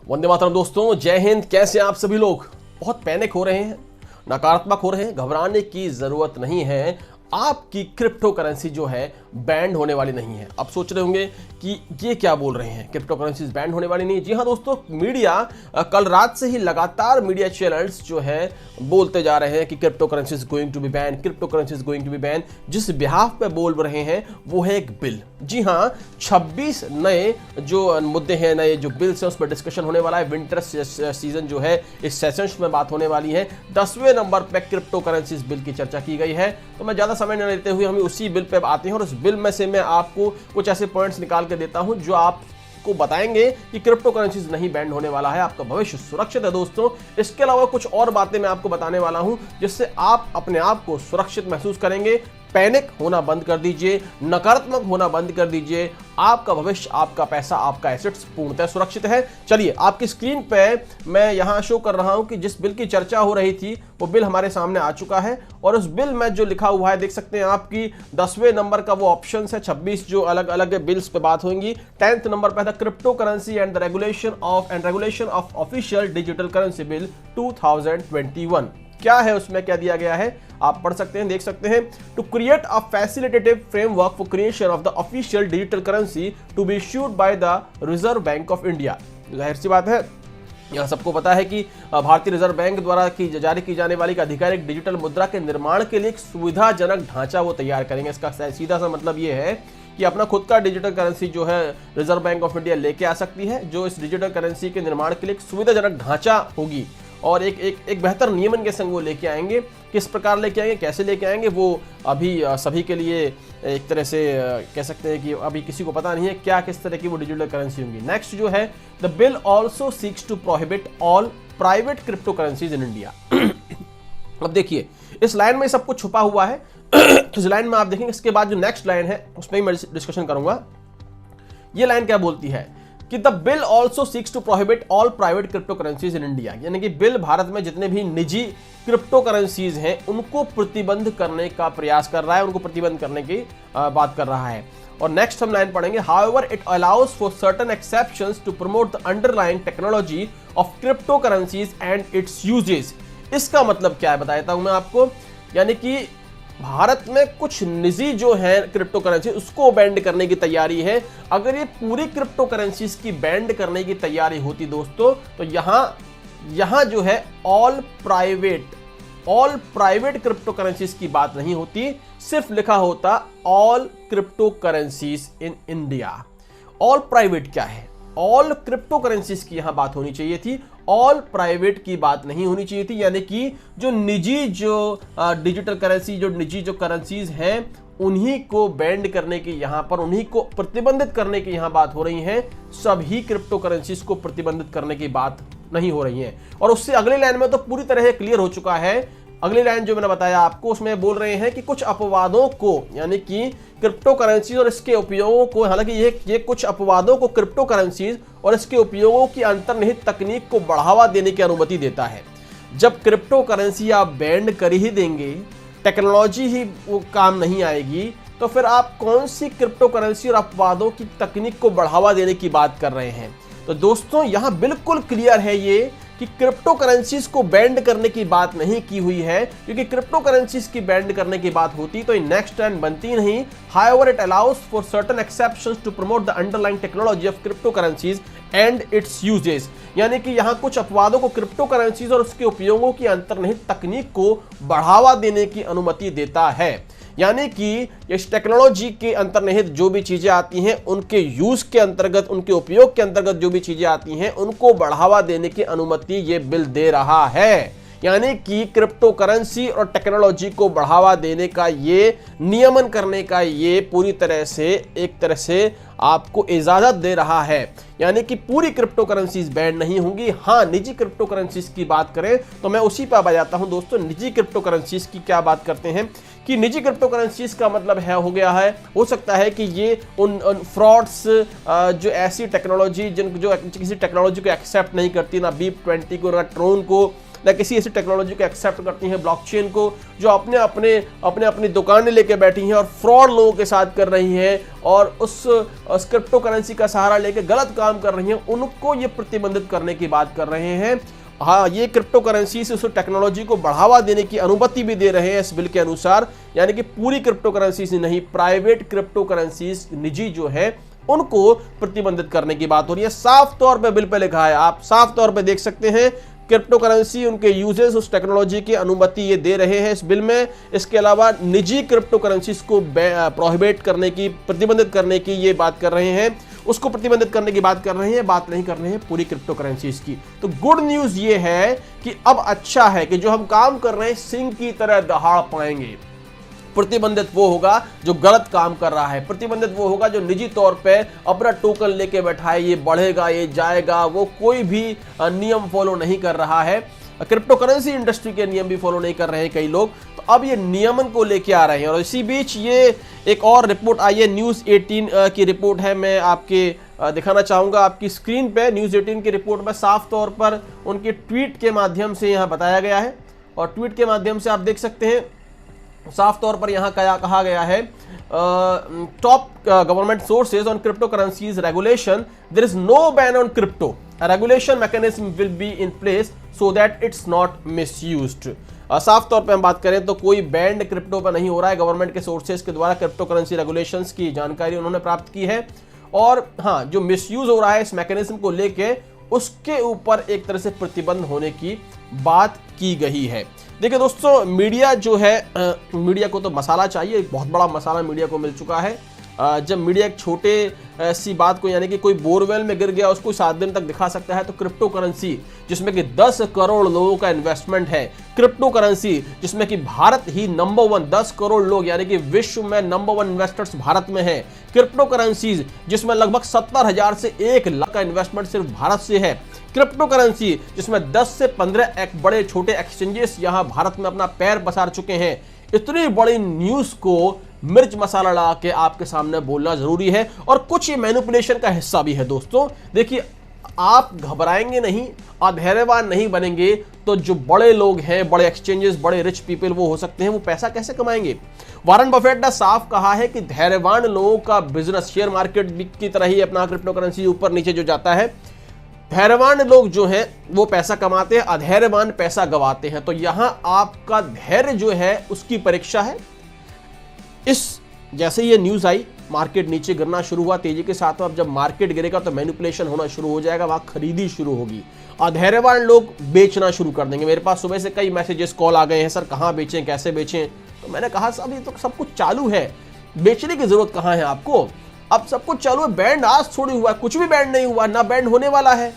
वंदे मातरम दोस्तों, जय हिंद। कैसे आप सभी लोग? बहुत पैनिक हो रहे हैं, नकारात्मक हो रहे हैं। घबराने की जरूरत नहीं है। आपकी क्रिप्टो करेंसी जो है बैंड होने वाली नहीं है। आप सोच रहे होंगे कि ये क्या बोल रहे हैं, क्रिप्टो करेंसीज बैंड होने वाली नहीं। जी हाँ दोस्तों, मीडिया कल रात से ही लगातार मीडिया चैनल्स जो है बोलते जा रहे हैं कि crypto currencies going to be ban, crypto currencies going to be ban. जिस बिहाफ पे बोल रहे हैं वो है एक बिल। जी हाँ, 26 नए जो मुद्दे हैं, नए जो बिल्स हैं, उस पर डिस्कशन होने वाला है। विंटर सीजन जो है इस सेशंस में बात होने वाली है। 10वें नंबर पे क्रिप्टो करेंसीज बिल की चर्चा की गई है। तो मैं ज्यादा समय न लेते हुए हम उसी बिल पे आते हैं और उस बिल में से मैं आपको कुछ ऐसे पॉइंट्स निकाल के देता हूं जो आपको बताएंगे कि क्रिप्टो करेंसीज नहीं बैंड होने वाला है, आपका भविष्य सुरक्षित है दोस्तों। इसके अलावा कुछ और बातें मैं आपको बताने वाला हूं जिससे आप अपने आप को सुरक्षित महसूस करेंगे। पैनिक होना बंद कर दीजिए, नकारात्मक होना बंद कर दीजिए। आपका भविष्य, आपका पैसा, आपका एसेट्स पूर्णतः सुरक्षित है। चलिए, आपकी स्क्रीन पे मैं यहां शो कर रहा हूं कि जिस बिल की चर्चा हो रही थी वो बिल हमारे सामने आ चुका है और उस बिल में जो लिखा हुआ है देख सकते हैं आपकी 10वें नंबर का वो ऑप्शन है। 26 जो अलग अलग बिल्स पे बात होंगी। 10th नंबर पे था crypto currency and the regulation of official digital currency bill 2021। क्या है उसमें, क्या दिया गया है, आप पढ़ सकते हैं, देख सकते हैं। To create a facilitative framework for creation of the official digital currency to be issued by the Reserve Bank of India. जाहिर सी बात है, यह सबको पता है कि भारतीय रिजर्व बैंक द्वारा जारी की जाने वाली आधिकारिक डिजिटल मुद्रा के निर्माण के लिए एक सुविधाजनक ढांचा वो तैयार करेंगे। इसका सीधा सा मतलब ये है कि अपना खुद का डिजिटल करेंसी जो है रिजर्व बैंक ऑफ इंडिया लेके आ सकती है, जो इस डिजिटल करेंसी के निर्माण के लिए एक सुविधाजनक ढांचा होगी और एक बेहतर नियमन के संग वो लेके आएंगे। किस प्रकार लेके आएंगे, कैसे लेके आएंगे, वो अभी सभी के लिए एक तरह से कह सकते हैं कि अभी किसी को पता नहीं है क्या किस तरह की वो डिजिटल करेंसी होंगी। नेक्स्ट जो है, the bill also seeks to prohibit all private crypto currencies in India. अब देखिए, इस लाइन में सब कुछ छुपा हुआ है। तो इस लाइन में आप देखेंगे, इसके बाद जो नेक्स्ट लाइन है उसमें मैं डिस्कशन करूंगा। ये लाइन क्या बोलती है कि the bill also seeks to prohibit all private crypto currencies in India, यानी कि बिल भारत में जितने भी निजी क्रिप्टो करेंसीज हैं उनको प्रतिबंध करने का प्रयास कर रहा है, उनको प्रतिबंध करने की बात कर रहा है। और नेक्स्ट हम लाइन पढ़ेंगे, however it allows for certain exceptions to promote the underlying technology of crypto currencies and its uses. इसका मतलब क्या है बताता हूं मैं आपको, यानी कि भारत में कुछ निजी जो है क्रिप्टो करेंसी उसको बैंड करने की तैयारी है। अगर ये पूरी क्रिप्टो करेंसीज की बैंड करने की तैयारी होती दोस्तों, तो यहां जो है ऑल प्राइवेट क्रिप्टो करेंसीज की बात नहीं होती, सिर्फ लिखा होता all crypto currencies in India. All private क्या है, ऑल क्रिप्टो करेंसीज की यहां बात होनी चाहिए थी, ऑल प्राइवेट की बात नहीं होनी चाहिए थी। यानी कि जो निजी जो डिजिटल करेंसी, जो निजी जो करेंसीज हैं उन्हीं को बैंड करने की यहां पर, उन्हीं को प्रतिबंधित करने की यहां बात हो रही है। सभी क्रिप्टो करेंसीज को प्रतिबंधित करने की बात नहीं हो रही है। और उससे अगली लाइन में तो पूरी तरह क्लियर हो चुका है। अगली लाइन जो मैंने बताया आपको, उसमें बोल रहे हैं कि कुछ अपवादों को, यानी कि क्रिप्टो करेंसीज और इसके उपयोगों को, हालांकि ये कुछ अपवादों को क्रिप्टो करेंसीज और इसके उपयोगों की अंतर्निहित तकनीक को बढ़ावा देने की अनुमति देता है। जब क्रिप्टो करेंसी आप बैंड कर ही देंगे, टेक्नोलॉजी ही वो काम नहीं आएगी, तो फिर आप कौन सी क्रिप्टो करेंसी और अपवादों की तकनीक को बढ़ावा देने की बात कर रहे हैं। तो दोस्तों यहां बिल्कुल क्लियर है ये कि क्रिप्टो करेंसीज को बैंड करने की बात नहीं की हुई है, क्योंकि क्रिप्टो करेंसीज की बैंड करने की बात होती तो नेक्स्ट लाइन बनती नहीं। However it allows for certain exceptions to promote the underlying technology of crypto currencies and its uses, यानी कि यहां कुछ अपवादों को क्रिप्टो करेंसीज और उसके उपयोगों की अंतर्निहित तकनीक को बढ़ावा देने की अनुमति देता है। यानी कि इस टेक्नोलॉजी के अंतर्निहित जो भी चीजें आती हैं, उनके यूज के अंतर्गत, उनके उपयोग के अंतर्गत जो भी चीजें आती हैं, उनको बढ़ावा देने की अनुमति ये बिल दे रहा है। यानी कि क्रिप्टो करेंसी और टेक्नोलॉजी को बढ़ावा देने का, ये नियमन करने का, ये पूरी तरह से एक तरह से आपको इजाजत दे रहा है। यानी कि पूरी क्रिप्टो करेंसीज बैंड नहीं होंगी। हाँ, निजी क्रिप्टो करेंसीज की बात करें तो मैं उसी पर आ जाता हूं दोस्तों। निजी क्रिप्टो करेंसीज की क्या बात करते हैं कि निजी क्रिप्टो करेंसीज का मतलब है, हो गया है, हो सकता है कि ये उन फ्रॉड्स, जो ऐसी टेक्नोलॉजी जो किसी टेक्नोलॉजी को एक्सेप्ट नहीं करती, ना बीप 20 को, ना ट्रोन को, न किसी ऐसी टेक्नोलॉजी को एक्सेप्ट करती हैं, ब्लॉकचेन को, जो अपनी दुकानें लेके बैठी हैं और फ्रॉड लोगों के साथ कर रही हैं और उस क्रिप्टो करेंसी का सहारा लेके गलत काम कर रही हैं, उनको ये प्रतिबंधित करने की बात कर रहे हैं। हाँ, ये क्रिप्टो करेंसी से उस टेक्नोलॉजी को बढ़ावा देने की अनुमति भी दे रहे हैं इस बिल के अनुसार, यानी कि पूरी क्रिप्टो करेंसी से नहीं, प्राइवेट क्रिप्टो करेंसीज निजी जो है उनको प्रतिबंधित करने की बात हो रही है। साफ तौर पे बिल पे लिखा है, आप साफ तौर पे देख सकते हैं, क्रिप्टो करेंसी, उनके यूजेस, उस टेक्नोलॉजी की अनुमति ये दे रहे हैं इस बिल में। इसके अलावा निजी क्रिप्टो करेंसीज को प्रोहिबिट करने की, प्रतिबंधित करने की ये बात कर रहे हैं, उसको प्रतिबंधित करने की बात कर रहे हैं, बात नहीं कर रहे हैं पूरी क्रिप्टो करेंसीज की। तो गुड न्यूज ये है कि अब अच्छा है कि जो हम काम कर रहे हैं सिंह की तरह दहाड़ पाएंगे। प्रतिबंधित वो होगा जो गलत काम कर रहा है, प्रतिबंधित वो होगा जो निजी तौर पे अपना टोकन लेके बैठा है, ये बढ़ेगा, ये जाएगा, वो कोई भी नियम फॉलो नहीं कर रहा है। क्रिप्टो करेंसी इंडस्ट्री के नियम भी फॉलो नहीं कर रहे हैं कई लोग, तो अब ये नियमन को लेके आ रहे हैं। और इसी बीच ये एक और रिपोर्ट आई है, न्यूज़ 18 की रिपोर्ट है, मैं आपके दिखाना चाहूंगा आपकी स्क्रीन पे। न्यूज़ 18 की रिपोर्ट में साफ तौर पर उनके ट्वीट के माध्यम से यहाँ बताया गया है, और ट्वीट के माध्यम से आप देख सकते हैं साफ तौर पर यहाँ क्या कहा गया है, top government sources on crypto currencies regulation, there is no ban on crypto, a regulation mechanism will be in place so that it's not misused। साफ तौर पे हम बात करें तो कोई बैंड क्रिप्टो पर नहीं हो रहा है, गवर्नमेंट के सोर्सेज के द्वारा क्रिप्टो करेंसी रेगुलेशंस की जानकारी उन्होंने प्राप्त की है। और हाँ, जो मिसयूज हो रहा है इस मैकेनिज्म को लेके, उसके ऊपर एक तरह से प्रतिबंध होने की बात की गई है। देखिए दोस्तों, मीडिया जो है, मीडिया को तो मसाला चाहिए, बहुत बड़ा मसाला मीडिया को मिल चुका है। जब मीडिया एक छोटे सी बात को, यानी कि कोई बोरवेल में गिर गया उसको 7 दिन तक दिखा सकता है, तो क्रिप्टो करेंसी जिसमें कि 10 करोड़ लोगों का इन्वेस्टमेंट है, क्रिप्टो करेंसी जिसमें कि भारत ही नंबर 1, 10 करोड़ लोग यानी कि विश्व में नंबर 1 इन्वेस्टर्स भारत में है, क्रिप्टो करेंसीज जिसमें लगभग 70,000 से 1 लाख का इन्वेस्टमेंट सिर्फ भारत से है, क्रिप्टो करेंसी जिसमें 10 से 15 एक बड़े छोटे एक्सचेंजेस यहां भारत में अपना पैर पसार चुके हैं। इतनी बड़ी न्यूज को मिर्च मसाला लगा के आपके सामने बोलना जरूरी है, और कुछ ये मैनिपुलेशन का हिस्सा भी है दोस्तों। देखिए, आप घबराएंगे नहीं, अधैर्यवान नहीं बनेंगे तो जो बड़े लोग हैं, बड़े एक्सचेंजेस, बड़े रिच पीपल वो हो सकते हैं, वो पैसा कैसे कमाएंगे। वॉरेन बफेट ने साफ कहा है कि धैर्यवान लोगों का बिजनेस शेयर मार्केट की तरह ही अपना क्रिप्टो करेंसी ऊपर नीचे जो जाता है, धैर्यवान लोग जो हैं वो पैसा कमाते हैं, अधैर्यवान पैसा गवाते हैं। तो यहां आपका धैर्य जो है उसकी परीक्षा है। इस जैसे ये न्यूज आई, मार्केट नीचे गिरना शुरू हुआ तेजी के साथ, अब जब मार्केट गिरेगा तो मैनिपुलेशन होना शुरू हो जाएगा, वहां खरीदी शुरू होगी, अधैर्यवान लोग बेचना शुरू कर देंगे। मेरे पास सुबह से कई मैसेजेस, कॉल आ गए हैं, सर कहां बेचें, कैसे बेचें। तो मैंने कहा सब ये तो सब कुछ चालू है, बेचने की जरूरत कहां है आपको, अब सब कुछ चालू है। बैंड आज थोड़ी हुआ, कुछ भी बैंड नहीं हुआ, ना बैंड होने वाला है।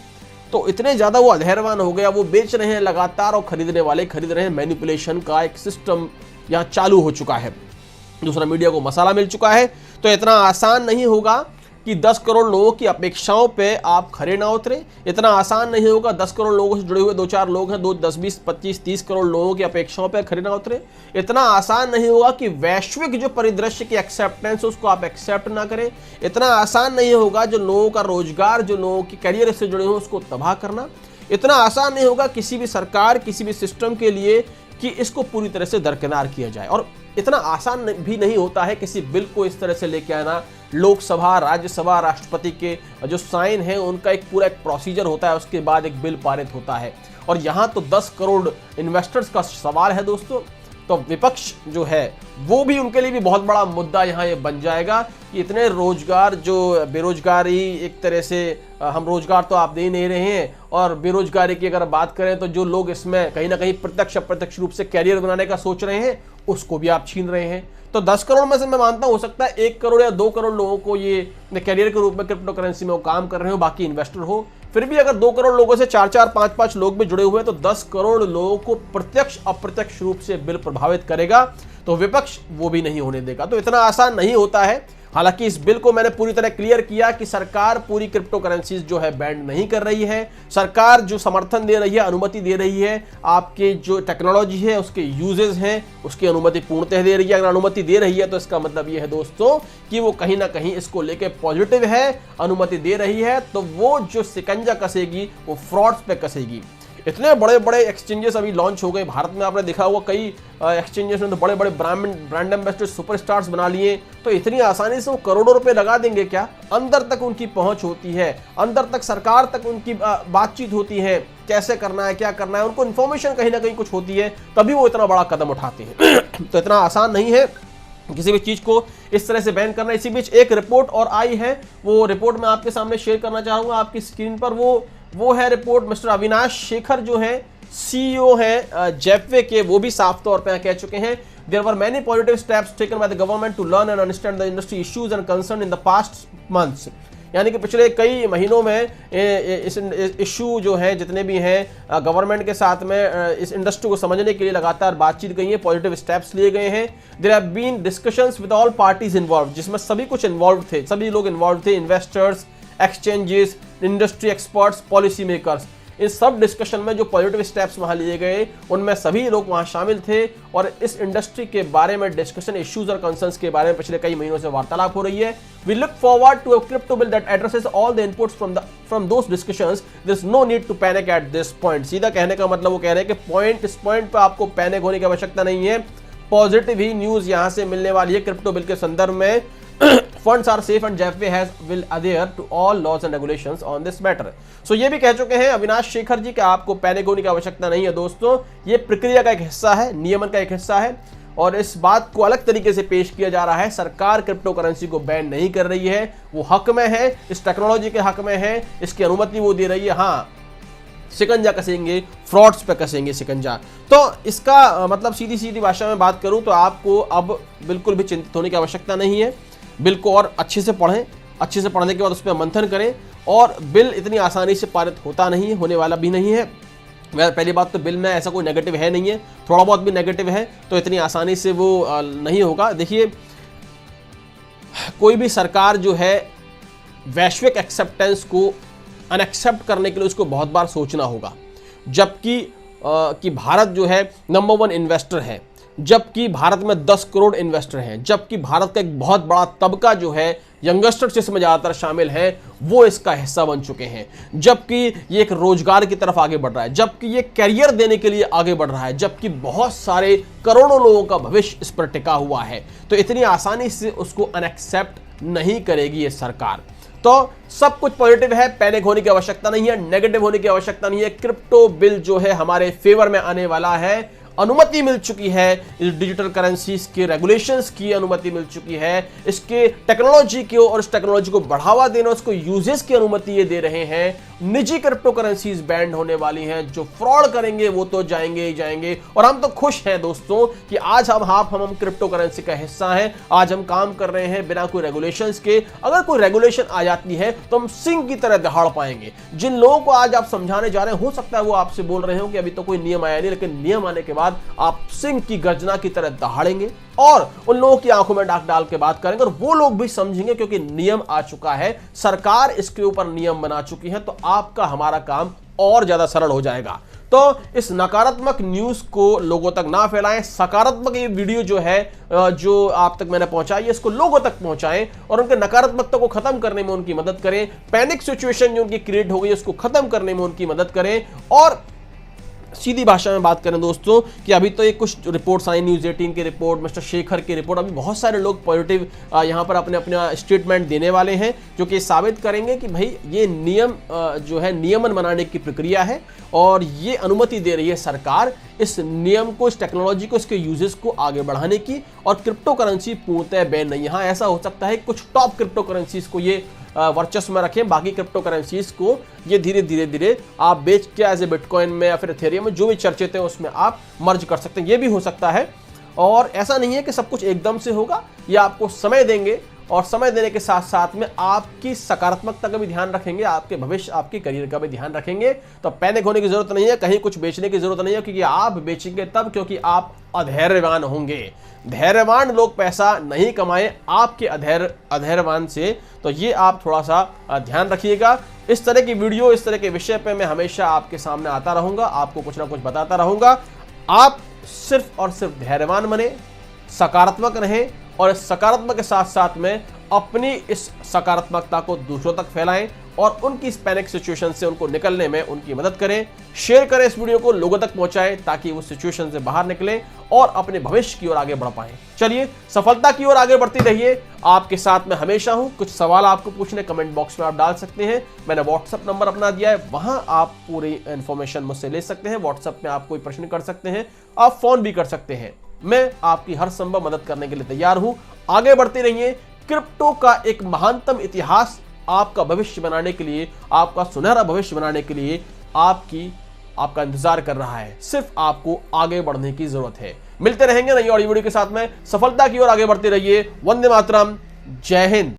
तो इतने ज्यादा वो अधैर्यवान हो गया, वो बेच रहे हैं लगातार और खरीदने वाले खरीद रहे हैं। मैनिपुलेशन का एक सिस्टम यहाँ चालू हो चुका है। दूसरा, मीडिया को मसाला मिल चुका है। तो इतना आसान नहीं होगा कि 10 करोड़ लोगों की अपेक्षाओं पे आप खरे ना उतरे, इतना आसान नहीं होगा 10 करोड़ लोगों से जुड़े हुए 2-4 लोग हैं, 10, 20, 25, 30 करोड़ लोगों की अपेक्षाओं पे खरे ना उतरे। इतना आसान नहीं होगा कि वैश्विक जो परिदृश्य की एक्सेप्टेंस है उसको आप एक्सेप्ट ना करें। इतना आसान नहीं होगा जो लोगों का रोजगार, जो लोगों की करियर से जुड़े हो उसको तबाह करना। इतना आसान नहीं होगा किसी भी सरकार, किसी भी सिस्टम के लिए कि इसको पूरी तरह से दरकिनार किया जाए। और इतना आसान भी नहीं होता है किसी बिल को इस तरह से लेके आना। लोकसभा, राज्यसभा, राष्ट्रपति के जो साइन है उनका एक पूरा एक प्रोसीजर होता है, उसके बाद एक बिल पारित होता है। और यहाँ तो 10 करोड़ इन्वेस्टर्स का सवाल है दोस्तों। तो विपक्ष जो है वो भी, उनके लिए भी बहुत बड़ा मुद्दा यहाँ ये बन जाएगा कि इतने रोजगार, जो बेरोजगारी, एक तरह से हम रोजगार तो आप दे नहीं रहे हैं, और बेरोजगारी की अगर बात करें तो जो लोग इसमें कहीं ना कहीं प्रत्यक्ष अप्रत्यक्ष रूप से कैरियर बनाने का सोच रहे हैं उसको भी आप छीन रहे हैं। तो 10 करोड़ में से मैं मानता हूं हो सकता है 1 करोड़ या 2 करोड़ लोगों को ये कैरियर के रूप में क्रिप्टो करेंसी में वो काम कर रहे हो, बाकी इन्वेस्टर हो। फिर भी अगर 2 करोड़ लोगों से 4-4, 5-5 लोग भी जुड़े हुए हैं तो 10 करोड़ लोगों को प्रत्यक्ष अप्रत्यक्ष रूप से बिल प्रभावित करेगा। तो विपक्ष वो भी नहीं होने देगा। तो इतना आसान नहीं होता है। हालांकि इस बिल को मैंने पूरी तरह क्लियर किया कि सरकार पूरी क्रिप्टो करेंसीज जो है बैंड नहीं कर रही है। सरकार जो समर्थन दे रही है, अनुमति दे रही है, आपके जो टेक्नोलॉजी है उसके यूजेस हैं उसकी अनुमति पूर्णतः दे रही है। अगर अनुमति दे रही है तो इसका मतलब ये है दोस्तों कि वो कहीं ना कहीं इसको लेके पॉजिटिव है, अनुमति दे रही है। तो वो जो शिकंजा कसेगी वो फ्रॉड्स पे कसेगी। इतने बड़े बड़े एक्सचेंजेस अभी लॉन्च हो गए भारत में, आपने देखा होगा कई एक्सचेंजेस में तो बड़े बड़े ब्रांड एम्बेसडर सुपरस्टार्स बना लिए। तो इतनी आसानी से वो करोड़ों रुपए लगा देंगे क्या? अंदर तक उनकी पहुंच होती है, अंदर तक सरकार तक उनकी बातचीत होती है, कैसे करना है, क्या करना है, उनको इन्फॉर्मेशन कहीं ना कहीं कुछ होती है, तभी वो इतना बड़ा कदम उठाते हैं। तो इतना आसान नहीं है किसी भी चीज को इस तरह से बैन करना। इसी बीच एक रिपोर्ट और आई है, वो रिपोर्ट मैं आपके सामने शेयर करना चाहूंगा आपकी स्क्रीन पर। वो है रिपोर्ट मिस्टर अविनाश शेखर जो है सीईओ है जेफवे के, वो भी साफ तौर पे कह चुके हैं there were many positive steps taken by the government to learn and understand the industry issues and concern in the past months. यानी कि पिछले कई महीनों में इस इशू जो है जितने भी हैं गवर्नमेंट के साथ में इस इंडस्ट्री को समझने के लिए लगातार बातचीत गई है, पॉजिटिव स्टेप्स लिए गए हैं। There have been discussions with all parties involve, जिसमें सभी कुछ इन्वॉल्व थे, सभी लोग इन्वॉल्व थे, investors, exchanges, industry experts, policy makers. इस सब डिस्कशन में जो पॉजिटिव स्टेप्स वहां लिए गए उनमें सभी लोग वहां शामिल थे और इस इंडस्ट्री के बारे में डिस्कशन, इश्यूज और कंसर्न्स के बारे में पिछले कई महीनों से वार्तालाप हो रही है। We look forward to a crypto bill that addresses all the inputs from those discussions. There is no need to panic at this point. सीधा कहने का मतलब वो कह रहे हैं कि इस पॉइंट पर आपको पैनिक होने की आवश्यकता नहीं है। पॉजिटिव ही न्यूज यहां से मिलने वाली है क्रिप्टो बिल के संदर्भ में। Funds are safe and JAFWE will adhere to all laws and regulations on this matter. So ये भी कह चुके हैं अविनाश शेखर जी कि आपको पैनिक होने की आवश्यकता नहीं है दोस्तों, ये प्रक्रिया का एक हिस्सा है, नियमन का एक हिस्सा है और इस बात को अलग तरीके से पेश किया जा रहा है। सरकार क्रिप्टो करेंसी को बैन नहीं कर रही है, वो हक में है, इस टेक्नोलॉजी के हक में है, इसकी अनुमति वो दे रही है। हाँ, शिकंजा कसेंगे, फ्रॉड्स पे कसेंगे शिकंजा। तो इसका मतलब सीधी सीधी भाषा में बात करूं तो आपको अब बिल्कुल भी चिंतित होने की आवश्यकता नहीं है। बिल को और अच्छे से पढ़ें, अच्छे से पढ़ने के बाद उस पर मंथन करें और बिल इतनी आसानी से पारित होता नहीं है, होने वाला भी नहीं है। पहली बात तो बिल में ऐसा कोई नेगेटिव है नहीं है, थोड़ा बहुत भी नेगेटिव है तो इतनी आसानी से वो नहीं होगा। देखिए, कोई भी सरकार जो है वैश्विक एक्सेप्टेंस को अनएक्सेप्ट करने के लिए उसको बहुत बार सोचना होगा, जबकि कि भारत जो है नंबर 1 इन्वेस्टर है, जबकि भारत में 10 करोड़ इन्वेस्टर हैं, जबकि भारत का एक बहुत बड़ा तबका जो है यंगस्टर्स जिसमें ज़्यादातर शामिल हैं वो इसका हिस्सा बन चुके हैं, जबकि ये एक रोजगार की तरफ आगे बढ़ रहा है, जबकि ये करियर देने के लिए आगे बढ़ रहा है, जबकि बहुत सारे करोड़ों लोगों का भविष्य इस पर टिका हुआ है। तो इतनी आसानी से उसको अनएक्सेप्ट नहीं करेगी ये सरकार। तो सब कुछ पॉजिटिव है, पैनिक होने की आवश्यकता नहीं है, नेगेटिव होने की आवश्यकता नहीं है। क्रिप्टो बिल जो है हमारे फेवर में आने वाला है, अनुमति मिल चुकी है, इस डिजिटल करेंसीज के रेगुलेशंस की अनुमति मिल चुकी है, इसके टेक्नोलॉजी की और इस टेक्नोलॉजी को बढ़ावा देना, उसको यूजेस की अनुमति ये दे रहे हैं। निजी क्रिप्टो करेंसीज बैंड होने वाली हैं, जो फ्रॉड करेंगे वो तो जाएंगे ही जाएंगे। और हम तो खुश हैं दोस्तों कि आज हम क्रिप्टो करेंसी का हिस्सा हैं, आज हम काम कर रहे हैं बिना कोई रेगुलेशंस के। अगर कोई रेगुलेशन आ जाती है तो हम सिंह की तरह दहाड़ पाएंगे। जिन लोगों को आज आप समझाने जा रहे हैं, हो सकता है वो आपसे बोल रहे हो कि अभी तो कोई नियम आया नहीं, लेकिन नियम आने के बाद आप सिंह की गर्जना की तरह दहाड़ेंगे और उन लोगों की आंखों में डाक डाल के बात करेंगे और वो लोग भी समझेंगे क्योंकि नियम आ चुका है, सरकार इसके ऊपर नियम बना चुकी है। तो आपका हमारा काम और ज्यादा सरल हो जाएगा। तो इस नकारात्मक न्यूज को लोगों तक ना फैलाएं, सकारात्मक ये वीडियो जो है जो आप तक मैंने पहुंचाई है इसको लोगों तक पहुंचाएं और उनके नकारात्मकता को खत्म करने में उनकी मदद करें। पैनिक सिचुएशन जो उनकी क्रिएट हो गई है उसको खत्म करने में उनकी मदद करें। और सीधी भाषा में बात करें दोस्तों कि अभी तो ये कुछ रिपोर्ट्स आई, न्यूज़ 18 की रिपोर्ट, मिस्टर शेखर की रिपोर्ट, अभी बहुत सारे लोग पॉजिटिव यहाँ पर अपने अपना स्टेटमेंट देने वाले हैं जो कि साबित करेंगे कि भाई ये नियम जो है नियमन बनाने की प्रक्रिया है और ये अनुमति दे रही है सरकार इस नियम को, इस टेक्नोलॉजी को, इसके यूजेस को आगे बढ़ाने की। और क्रिप्टो करेंसी पूर्णतः बैन नहीं। हाँ, ऐसा हो सकता है कुछ टॉप क्रिप्टो करेंसीज को ये वर्चस्व में रखें, बाकी क्रिप्टो करेंसीज को ये धीरे धीरे आप बेच के एज ए बिटकॉइन में या फिर इथेरियम में जो भी चर्चित है उसमें आप मर्ज कर सकते हैं। ये भी हो सकता है। और ऐसा नहीं है कि सब कुछ एकदम से होगा, ये आपको समय देंगे और समय देने के साथ साथ में आपकी सकारात्मकता का भी ध्यान रखेंगे, आपके भविष्य, आपके करियर का भी ध्यान रखेंगे। तो पैनिक होने की जरूरत नहीं है, कहीं कुछ बेचने की जरूरत नहीं है, क्योंकि आप बेचेंगे तब क्योंकि आप अधैर्यवान होंगे। धैर्यवान लोग पैसा नहीं कमाए आपके अधैर्यवान से। तो ये आप थोड़ा सा ध्यान रखिएगा। इस तरह की वीडियो, इस तरह के विषय पे मैं हमेशा आपके सामने आता रहूंगा, आपको कुछ ना कुछ बताता रहूंगा। आप सिर्फ और सिर्फ धैर्यवान बने, सकारात्मक रहें और इस सकारात्मक के साथ साथ में अपनी इस सकारात्मकता को दूसरों तक फैलाएं और उनकी इस पैनिक सिचुएशन से उनको निकलने में उनकी मदद करें। शेयर करें इस वीडियो को, लोगों तक पहुंचाएं ताकि वो सिचुएशन से बाहर निकलें और अपने भविष्य की ओर आगे बढ़ पाएं। चलिए सफलता की ओर आगे बढ़ती रहिए। आपके साथ मैं हमेशा हूं। कुछ सवाल आपको पूछने कमेंट बॉक्स में आप डाल सकते हैं। मैंने व्हाट्सएप नंबर अपना दिया है, वहां आप पूरी इंफॉर्मेशन मुझसे ले सकते हैं। व्हाट्सएप में आप कोई प्रश्न कर सकते हैं, आप फोन भी कर सकते हैं। मैं आपकी हर संभव मदद करने के लिए तैयार हूं। आगे बढ़ते रहिए। क्रिप्टो का एक महानतम इतिहास आपका भविष्य बनाने के लिए, आपका सुनहरा भविष्य बनाने के लिए आपका इंतजार कर रहा है। सिर्फ आपको आगे बढ़ने की जरूरत है। मिलते रहेंगे नई ऑडियो वीडियो के साथ में। सफलता की ओर आगे बढ़ते रहिए। वंदे मातरम। जय हिंद।